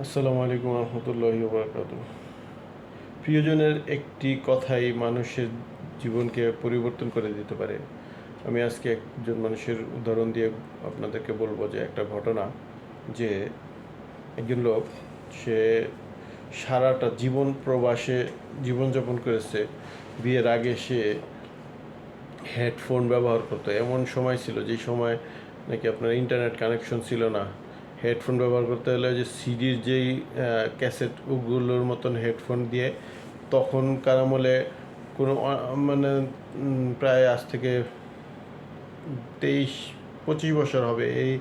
আসসালামু আলাইকুম রহমতুল্লাহি ওবরাকাতুহ। প্রিয়জনের একটি কথাই মানুষের জীবনকে পরিবর্তন করে দিতে পারে। আমি আজকে একজন মানুষের উদাহরণ দিয়ে আপনাদেরকে বলবো যে একটা ঘটনা, যে একজন লোক, সে সারাটা জীবন প্রবাসে জীবনযাপন করেছে। বিয়ের আগে সে হেডফোন ব্যবহার করতো। এমন সময় ছিল যে সময় নাকি আপনার ইন্টারনেট কানেকশন ছিল না। হেডফোন ব্যবহার করতে হলে যে সিডির যেই ক্যাসেট ওগুলোর মতন হেডফোন দিয়ে, তখনকার আমলে কোনো মানে প্রায় আজ থেকে 23-25 বছর হবে। এই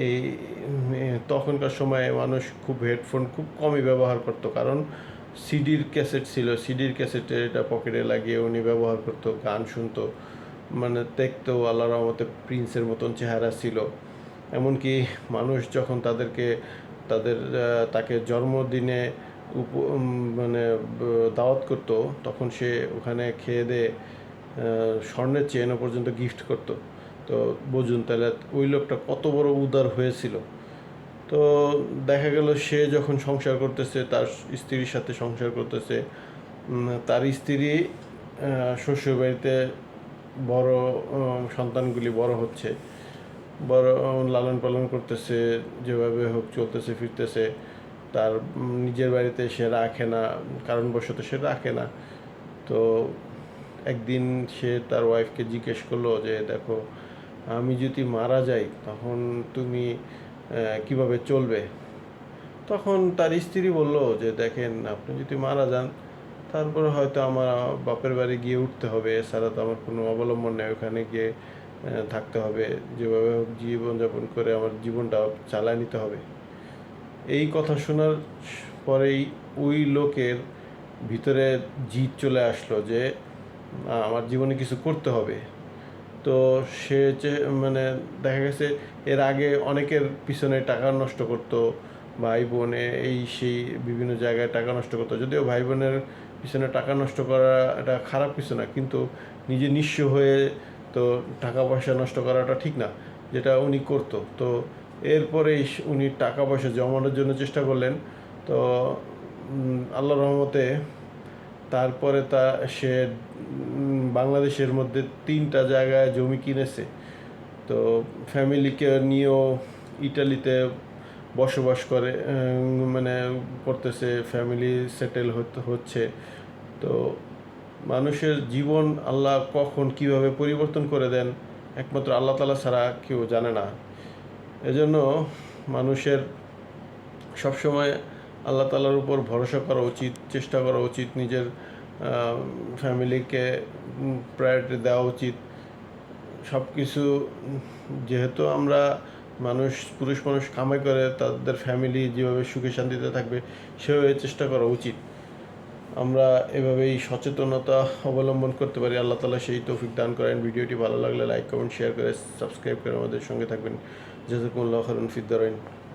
এই তখনকার সময়ে মানুষ খুব হেডফোন খুব কমই ব্যবহার করতো, কারণ সিডির ক্যাসেট ছিল, সিডির ক্যাসেটে এটা পকেটে লাগিয়ে উনি ব্যবহার করতো, গান শুনতো। মানে দেখতো আল্লাহ রহমতে প্রিন্সের মতন চেহারা ছিল। এমনকি মানুষ যখন তাকে জন্মদিনে মানে দাওয়াত করতো, তখন সে ওখানে খেয়ে দিয়ে স্বর্ণের চেনও পর্যন্ত গিফট করতো। তো বুঝুন তাহলে ওই লোকটা কত বড় উদার হয়েছিল। তো দেখা গেল সে যখন সংসার করতেছে, তার স্ত্রীর সাথে সংসার করতেছে, তার স্ত্রী শ্বশুরবাড়িতে বড় সন্তানগুলি বড় হচ্ছে, বড় লালন পালন করতেছে, যেভাবে হোক চলতেছে ফিরতেছে। তার নিজের বাড়িতে সে রাখে না, কারণবশত সে রাখে না। তো একদিন সে তার ওয়াইফকে জিজ্ঞেস করলো যে, দেখো, আমি যদি মারা যাই তখন তুমি কিভাবে চলবে? তখন তার স্ত্রী বলল যে, দেখেন, আপনি যদি মারা যান তারপরে হয়তো আমার বাপের বাড়ি গিয়ে উঠতে হবে, এছাড়া তো আমার কোনো অবলম্বন নেই, ওখানে গিয়ে থাকতে হবে, যেভাবে হোক জীবনযাপন করে আমার জীবনটা চালায় নিতে হবে। এই কথা শোনার পরেই ওই লোকের ভিতরে জিদ চলে আসলো যে আমার জীবনে কিছু করতে হবে। তো সে যে মানে দেখা গেছে এর আগে অনেকের পিছনে টাকা নষ্ট করতো, ভাই বোনে এই সেই বিভিন্ন জায়গায় টাকা নষ্ট করতো। যদিও ভাই বোনের পিছনে টাকা নষ্ট করা এটা খারাপ কিছু না, কিন্তু নিজে নিঃস্ব হয়ে তো টাকা পয়সা নষ্ট করাটা ঠিক না, যেটা উনি করতো। তো এরপরেই উনি টাকা পয়সা জমানোর জন্য চেষ্টা করলেন। তো আল্লাহ রহমতে তারপরে সে বাংলাদেশের মধ্যে 3টা জায়গায় জমি কিনেছে। তো ফ্যামিলিকে নিয়েও ইটালিতে বসবাস করে, মানে করতেছে, ফ্যামিলি সেটেল হচ্ছে। তো মানুষের জীবন আল্লাহ কখন কিভাবে পরিবর্তন করে দেন একমাত্র আল্লাহ তাআলা ছাড়া কেউ জানে না। এজন্য মানুষের সবসময় আল্লাহ তাআলার উপর ভরসা করা উচিত, চেষ্টা করা উচিত, নিজের ফ্যামিলিকে প্রায়োরিটি দেওয়া উচিত। সব কিছু, যেহেতু আমরা পুরুষ মানুষ কামাই করে, তাদের ফ্যামিলি যেভাবে সুখে শান্তিতে থাকবে সেভাবে চেষ্টা করা উচিত। আমরা এভাবেই সচেতনতা অবলম্বন করতে পারি। আল্লাহ তাআলা সেই তৌফিক দান করেন। ভিডিওটি ভালো লাগলে লাইক, কমেন্ট, শেয়ার করে সাবস্ক্রাইব করে আমাদের সঙ্গে থাকবেন। জাযাকুমুল্লাহু খাইরান ফিদ দারাইন।